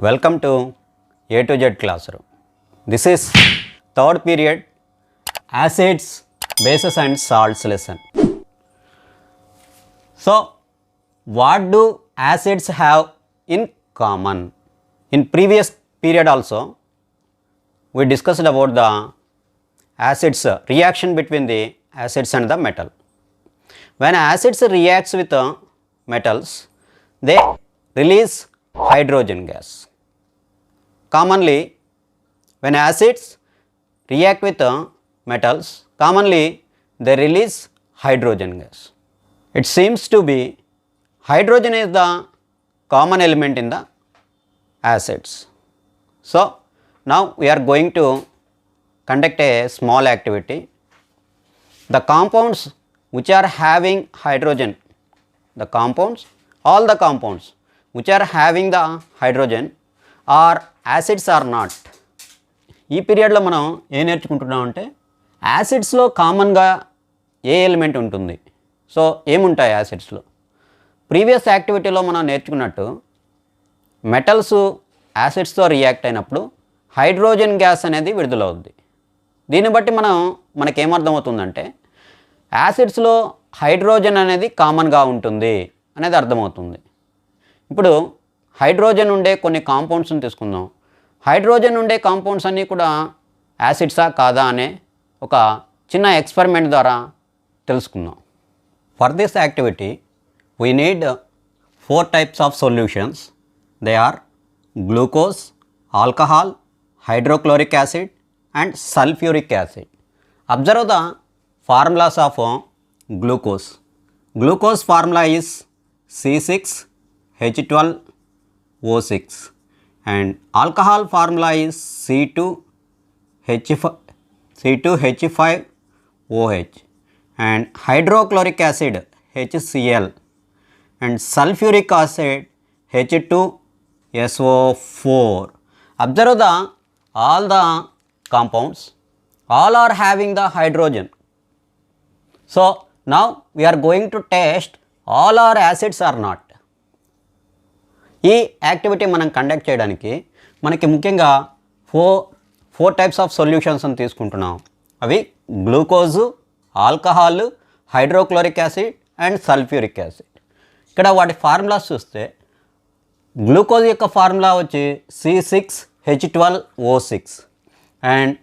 Welcome to A to Z classroom. This is third period acids, bases and salts lesson. So, what do acids have in common? In previous period also, we discussed about the acids reaction between the acids and the metal. When acids reacts with metals, they release hydrogen gas. Commonly, when acids react with metals, commonly they release hydrogen gas. It seems to be hydrogen is the common element in the acids. So, now we are going to conduct a small activity. The compounds which are having hydrogen, all the compounds which are having the hydrogen are acids or not. ఈ పీరియడ్లో మనం ఏం నేర్చుకుంటున్నాం అంటే యాసిడ్స్లో కామన్గా ఏ element ఉంటుంది, so ఏముంటాయి యాసిడ్స్లో. Previous యాక్టివిటీలో మనం నేర్చుకున్నట్టు మెటల్స్ యాసిడ్స్తో రియాక్ట్ అయినప్పుడు హైడ్రోజన్ గ్యాస్ అనేది విడుదలవుద్ది. దీన్ని బట్టి మనకేమర్థమవుతుందంటే యాసిడ్స్లో హైడ్రోజన్ అనేది కామన్గా ఉంటుంది అనేది అర్థమవుతుంది. ఇప్పుడు హైడ్రోజన్ ఉండే కొన్ని కాంపౌండ్స్ని తీసుకుందాం. హైడ్రోజన్ ఉండే కాంపౌండ్స్ అన్నీ కూడా యాసిడ్సా కాదా అనే ఒక చిన్న ఎక్స్పెరిమెంట్ ద్వారా తెలుసుకుందాం. For this activity we need 4 types of solutions. They are glucose, alcohol, hydrochloric acid and sulfuric acid. Observe the formulas of glucose. Glucose formula is C6H12O6 and alcohol formula is C2H5OH and hydrochloric acid HCl and sulfuric acid H2SO4. Observe all the compounds, all are having the hydrogen. So, now we are going to test all are acids or not. ఈ activity మనం conduct చేయడానికి మనకి ముఖ్యంగా four types of solutions అని తీసుకుంటున్నాం. అవి glucose, alcohol, hydrochloric acid and sulphuric acid. ఇక్కడ వాటి ఫార్ములాస్ చూస్తే గ్లూకోజ్ యొక్క ఫార్ములా వచ్చి C6H12O6 అండ్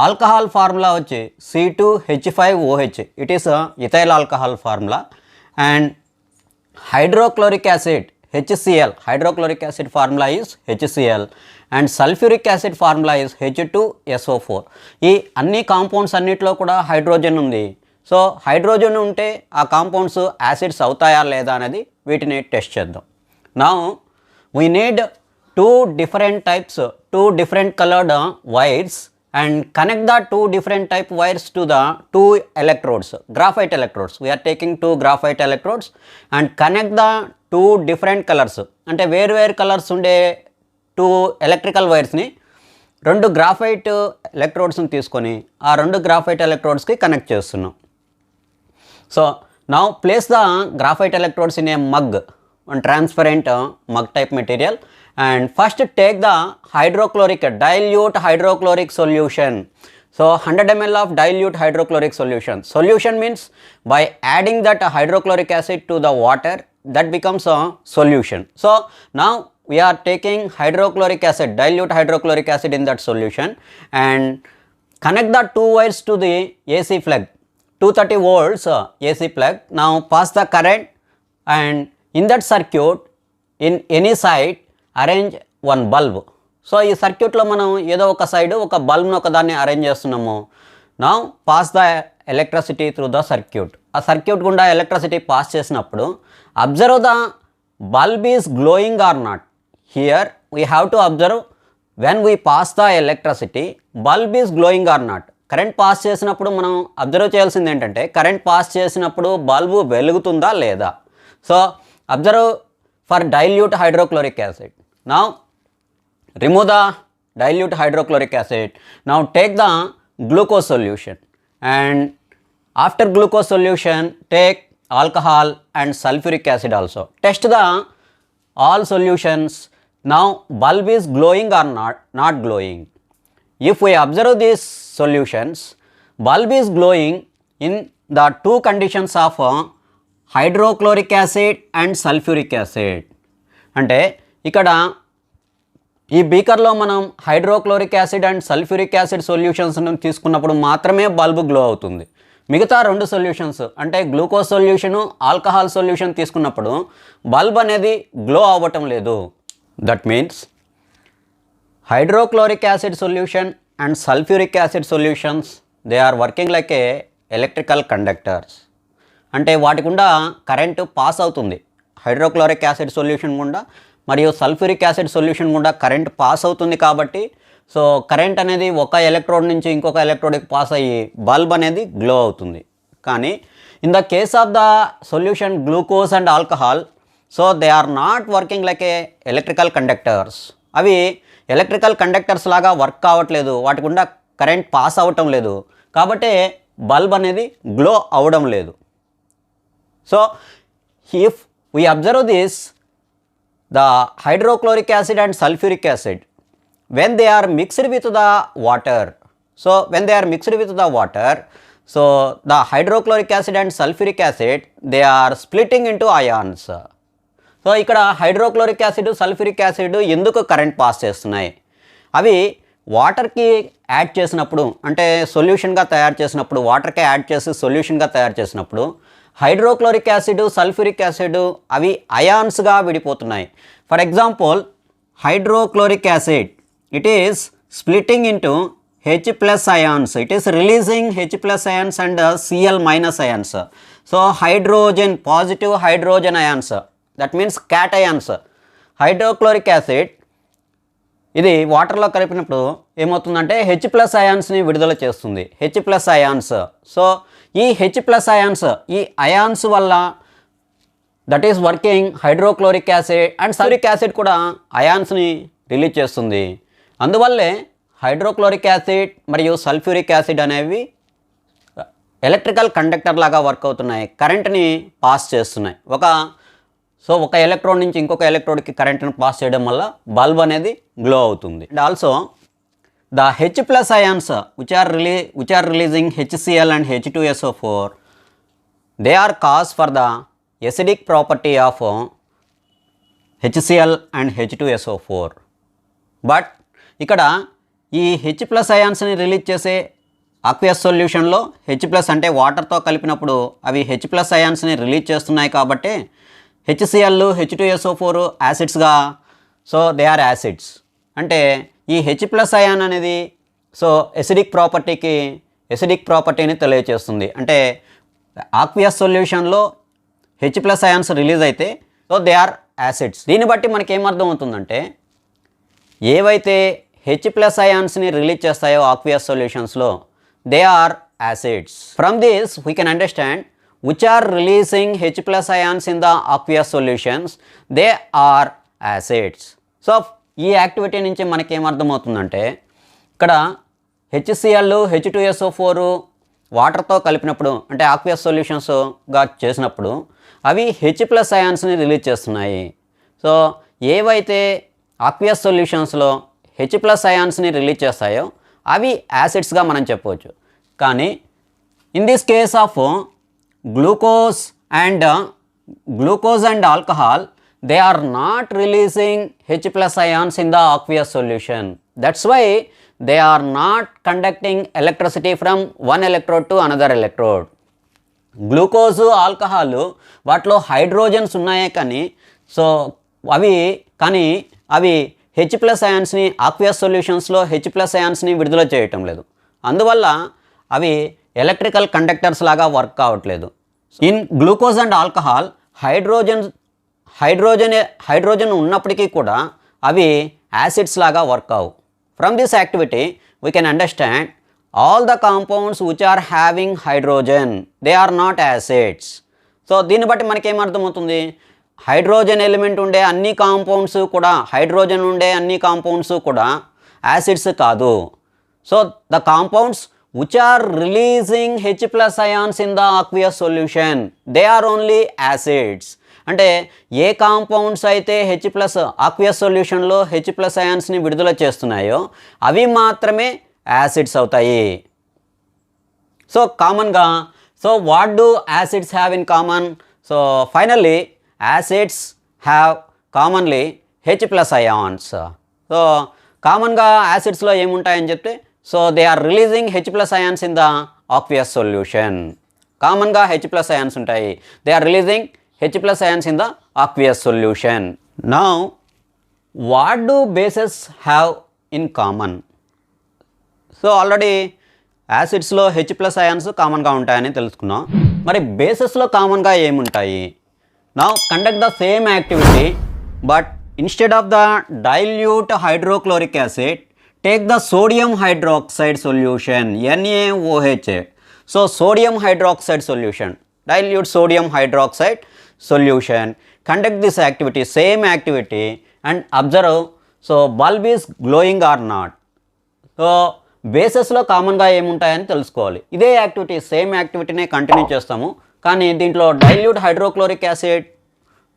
ఆల్కహాల్ ఫార్ములా వచ్చి C2H5OH. It is ethyl alcohol formula. And hydrochloric acid HCl, hydrochloric acid formula is HCl and sulfuric acid formula is H2SO4. ఈ అన్ని compounds అన్నిటిలో కూడా హైడ్రోజన్ ఉంది. సో హైడ్రోజన్ ఉంటే ఆ కాంపౌండ్స్ యాసిడ్స్ అవుతాయా లేదా అనేది వీటిని టెస్ట్ చేద్దాం. Now we need 2 different colored wires and connect the 2 different type wires to the 2 electrodes, graphite electrodes. We are taking 2 graphite electrodes and connect the 2 different colors, అంటే వేరు colours ఉండే 2 electrical వైర్స్ని 2 graphite ఎలక్ట్రోడ్స్ని తీసుకొని ఆ 2 graphite ఎలక్ట్రోడ్స్కి connect చేస్తున్నాం. So now place the graphite electrodes in a mug, transparent mug type material. And first take the dilute hydrochloric solution. So 100 ml of dilute hydrochloric solution. Solution means by adding that hydrochloric acid to the water, that becomes a solution. So now we are taking hydrochloric acid, dilute hydrochloric acid in that solution and connect the 2 wires to the AC plug, 230 volts AC plug. Now pass the current and in that circuit in any side arrange 1 bulb. So ఈ సర్క్యూట్లో మనం ఏదో ఒక side ఒక బల్బ్ను ఒకదాన్ని arrange చేస్తున్నాము. Now pass the electricity through the circuit. ఆ circuit గుండా ఎలక్ట్రిసిటీ పాస్ చేసినప్పుడు observe the bulb is glowing or not. Here we have to observe when we pass the electricity bulb is glowing or not. Current pass చేసినప్పుడు మనం observe చేయాల్సింది ఏంటంటే current pass చేసినప్పుడు bulb వెలుగుతుందా లేదా. So observe for dilute hydrochloric acid. Now remove the dilute hydrochloric acid. Now take the glucose solution and after glucose solution take alcohol and sulfuric acid also. Test the all solutions Now bulb is glowing or not glowing. If we observe these solutions, bulb is glowing in the two conditions of hydrochloric acid and sulfuric acid. అంటే ఇక్కడ ఈ బీకర్లో మనం hydrochloric acid and sulphuric acid సొల్యూషన్స్ను తీసుకున్నప్పుడు మాత్రమే bulb glow అవుతుంది. మిగతా రెండు సొల్యూషన్స్ అంటే గ్లూకోజ్ సొల్యూషను ఆల్కహాల్ సొల్యూషన్ తీసుకున్నప్పుడు బల్బ్ అనేది గ్లో అవ్వటం లేదు. That means hydrochloric acid solution and sulphuric acid solutions they are working like a electrical conductors. అంటే వాటి గుండా కరెంటు పాస్ అవుతుంది. హైడ్రోక్లోరిక్ యాసిడ్ సొల్యూషన్ గుండా మరియు సల్ఫ్యూరిక్ యాసిడ్ సొల్యూషన్ గుండా కరెంట్ పాస్ అవుతుంది కాబట్టి సో కరెంట్ అనేది ఒక ఎలక్ట్రోడ్ నుంచి ఇంకొక ఎలక్ట్రోడ్కి పాస్ అయ్యి బల్బ్ అనేది గ్లో అవుతుంది. కానీ in the case of the solution glucose and alcohol so they are not working like a electrical conductors. అవి ఎలక్ట్రికల్ కండక్టర్స్ లాగా వర్క్ కావట్లేదు, వాటి గుండా కరెంట్ పాస్ అవ్వటం లేదు కాబట్టి బల్బ్ అనేది గ్లో అవ్వడం లేదు. So if we observe this, the hydrochloric acid and sulfuric acid, when they are mixed with the water, so when they are mixed with the water, so the hydrochloric acid and sulfuric acid they are splitting into ions. So ఇక్కడ hydrochloric acid sulphuric acid ఎందుకు current pass చేస్తున్నాయి? అవి వాటర్కి add చేసినప్పుడు అంటే సొల్యూషన్గా తయారు చేసినప్పుడు వాటర్కి యాడ్ చేసి సొల్యూషన్గా తయారు చేసినప్పుడు హైడ్రోక్లోరిక్ యాసిడ్ సల్ఫ్యూరిక్ యాసిడ్ అవి అయాన్స్గా విడిపోతున్నాయి. For example hydrochloric acid it is splitting into H plus ions, it is releasing H plus ions and Cl minus ions. So hydrogen, positive hydrogen ions, that means cations. Hydrochloric acid ఇది వాటర్లో కలిపినప్పుడు ఏమవుతుందంటే H plus అయాన్స్ని విడుదల చేస్తుంది, H plus ions. So ఈ H plus ions, ఈ ions వల్ల that is working hydrochloric acid and sulphuric acid కూడా అయాన్స్ని రిలీజ్ చేస్తుంది. అందువల్లే హైడ్రోక్లోరిక్ యాసిడ్ మరియు సల్ఫ్యూరిక్ యాసిడ్ అనేవి ఎలక్ట్రికల్ కండక్టర్ లాగా వర్క్ అవుతున్నాయి, కరెంట్ని పాస్ చేస్తున్నాయి. ఒక ఎలక్ట్రోడ్ నుంచి ఇంకొక ఎలక్ట్రోడ్కి కరెంట్ని పాస్ చేయడం వల్ల బల్బ్ అనేది గ్లో అవుతుంది. And also the H plus ions which are releasing HCl and H2SO4, they are cause for the acidic property of HCl and H2SO4. But ఇక్కడ ఈ H ప్లస్ అయాన్స్ని రిలీజ్ చేసే ఆక్వియస్ సొల్యూషన్లో H plus అంటే వాటర్తో కలిపినప్పుడు అవి H ప్లస్ అయాన్స్ని రిలీజ్ చేస్తున్నాయి కాబట్టి HCl H2SO4 యాసిడ్స్గా, సో దే ఆర్ యాసిడ్స్. అంటే ఈ H ప్లస్ అయాన్ అనేది సో ఎసిడిక్ ప్రాపర్టీని తెలియజేస్తుంది. అంటే ఆక్వియస్ సొల్యూషన్లో H ప్లస్ అయాన్స్ రిలీజ్ అయితే సో దే ఆర్ యాసిడ్స్. దీన్ని బట్టి మనకి ఏమర్థం అవుతుందంటే ఏవైతే H ప్లస్ అయాన్స్ని రిలీజ్ చేస్తాయో ఆక్వియస్ సొల్యూషన్స్లో they are acids. From this we can understand which are releasing H plus ions in the aqueous solutions, they are acids. So ఈ యాక్టివిటీ నుంచి మనకి ఏమర్థమవుతుందంటే ఇక్కడ HCl H2SO4 వాటర్తో కలిపినప్పుడు అంటే ఆక్వియస్ సొల్యూషన్స్గా చేసినప్పుడు అవి H ప్లస్ అయాన్స్ని రిలీజ్ చేస్తున్నాయి. సో ఏవైతే ఆక్వియస్ సొల్యూషన్స్లో H ప్లస్ అయాన్స్ని రిలీజ్ చేస్తాయో అవి యాసిడ్స్గా మనం చెప్పవచ్చు. కానీ in this case of glucose and alcohol, they are not releasing H plus ions in the aqueous solution. That's why they are not conducting electricity from one electrode to another electrode. Glucose alcohol వాటిలో hydrogens ఉన్నాయే కానీ so అవి H plus అయాన్స్ని aqueous సొల్యూషన్స్లో H plus అయాన్స్ని విడుదల చేయటం లేదు. అందువల్ల అవి ఎలక్ట్రికల్ కండక్టర్స్ లాగా వర్క్ కావట్లేదు. In glucose and alcohol hydrogen ఉన్నప్పటికీ కూడా అవి యాసిడ్స్ లాగా వర్క్ అవు. From this activity we can understand all the compounds which are having hydrogen they are not acids. So దీన్ని బట్టి మనకేమర్థమవుతుంది, హైడ్రోజన్ ఎలిమెంట్ ఉండే అన్ని కాంపౌండ్స్ కూడా యాసిడ్స్ కాదు. So the compounds which are releasing H plus ions in the aqueous solution, they are only acids. అంటే ఏ compounds అయితే H plus aqueous సొల్యూషన్లో హెచ్ ప్లస్ అయాన్స్ని విడుదల చేస్తున్నాయో అవి మాత్రమే యాసిడ్స్ అవుతాయి. సో కామన్గా what do acids have in common? So finally acids have commonly H plus ions. So కామన్గా యాసిడ్స్లో ఏముంటాయని చెప్తే so they are releasing H plus ions in the aqueous solution. కామన్గా హెచ్ ప్లస్ అయాన్స్ ఉంటాయి. They are releasing H plus ions in the aqueous solution. Now what do bases have in common? So already యాసిడ్స్లో H plus ions కామన్గా ఉంటాయని తెలుసుకున్నాం. మరి బేసెస్లో కామన్గా ఏముంటాయి? Now conduct the same activity but instead of the dilute hydrochloric acid take the sodium hydroxide solution NaOH. So sodium hydroxide solution, dilute sodium hydroxide solution, conduct this activity, same activity and observe so bulb is glowing or not. So బేసెస్లో కామన్గా ఏముంటాయని తెలుసుకోవాలి. ఇదే activity same యాక్టివిటీనే continue చేస్తాము, కానీ దీంట్లో dilute hydrochloric acid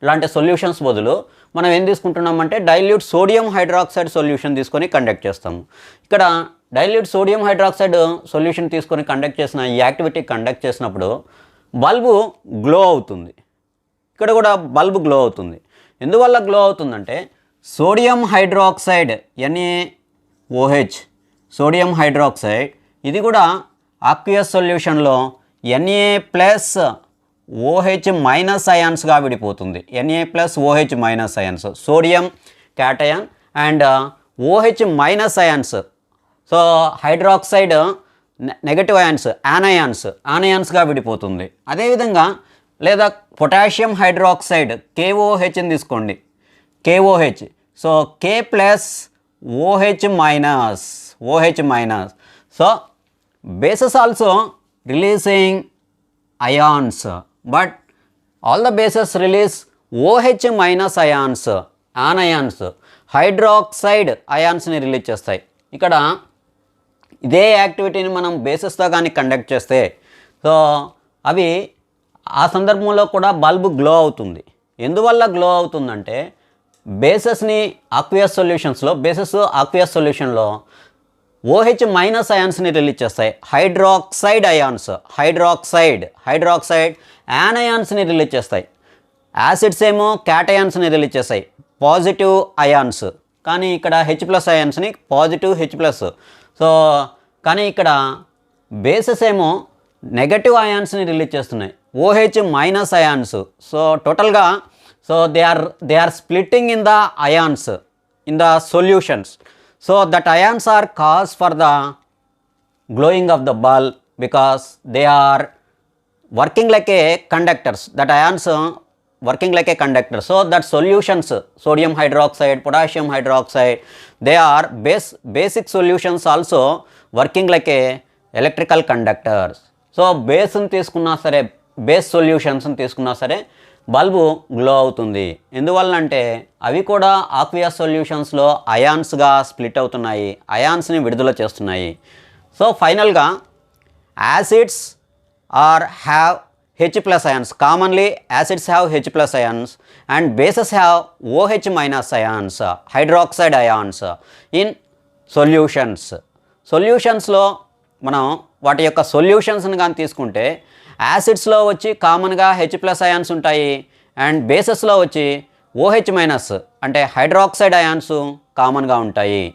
లాంటి solutions బదులు మనం ఏం తీసుకుంటున్నామంటే డైల్యూట్ సోడియం హైడ్రాక్సైడ్ సొల్యూషన్ తీసుకొని కండక్ట్ చేస్తాము. ఇక్కడ డైల్యూట్ సోడియం హైడ్రాక్సైడ్ సొల్యూషన్ తీసుకొని కండక్ట్ చేసిన ఈ యాక్టివిటీ కండక్ట్ చేసినప్పుడు బల్బు గ్లో అవుతుంది. ఇక్కడ కూడా బల్బు గ్లో అవుతుంది. ఎందువల్ల గ్లో అవుతుందంటే sodium hydroxide NaOH, sodium hydroxide ఇది కూడా ఆక్వియస్ సొల్యూషన్లో Na+OH మైనస్ అయాన్స్గా విడిపోతుంది. Na+OH minus ions, sodium cation and OH minus ions. So hydroxide negative ions, యానయాన్స్గా విడిపోతుంది. అదేవిధంగా లేదా పొటాషియం హైడ్రాక్సైడ్ KOHని తీసుకోండి, KOH. So K+OH minus, OH minus. So bases also releasing ions, but all the bases release OH minus ions, anions, hydroxide అయాన్స్ని release చేస్తాయి. ఇక్కడ ఇదే యాక్టివిటీని మనం బేసెస్తో కానీ కండక్ట్ చేస్తే సో అవి ఆ సందర్భంలో కూడా బల్బు గ్లో అవుతుంది. ఎందువల్ల గ్లో అవుతుందంటే బేసెస్ని ఆక్వియస్ సొల్యూషన్స్లో, బేసెస్ ఆక్వియస్ సొల్యూషన్లో OH మైనస్ అయాన్స్ని రిలీజ్ చేస్తాయి. హైడ్రాక్సైడ్ అయాన్స్, హైడ్రాక్సైడ్ యానయాన్స్ని రిలీజ్ చేస్తాయి. యాసిడ్స్ ఏమో క్యాటయాన్స్ని రిలీజ్ చేస్తాయి, పాజిటివ్ అయాన్స్. కానీ ఇక్కడ H+ అయాన్స్ని పాజిటివ్ H+. సో కానీ ఇక్కడ బేసెస్ ఏమో నెగటివ్ అయాన్స్ని రిలీజ్ చేస్తున్నాయి, OH మైనస్ అయాన్స్. సో టోటల్గా so they are splitting in the ions in the solutions. So that ions are cause for the glowing of the bulb because they are working like a conductors. That ions working like a conductor. So that solutions, sodium hydroxide, potassium hydroxide, they are basic solutions also working like a electrical conductors. So base ni తీసుకున్నా సరే, base సొల్యూషన్స్ని తీసుకున్నా సరే bulb glow అవుతుంది. ఎందువల్ల అంటే అవి కూడా aqueous సొల్యూషన్స్లో అయాన్స్గా split అవుతున్నాయి, అయాన్స్ని విడుదల చేస్తున్నాయి. సో ఫైనల్గా acids have H+ ions. Commonly acids have H+ ions and bases have OH- ions, hydroxide ions in solutions. సొల్యూషన్స్లో మనం వాటి యొక్క సొల్యూషన్స్ని కానీ తీసుకుంటే యాసిడ్స్లో వచ్చి కామన్గా H+ అయాన్స్ ఉంటాయి అండ్ బేసెస్లో వచ్చి OH- అంటే హైడ్రాక్సైడ్ అయాన్స్ కామన్గా ఉంటాయి.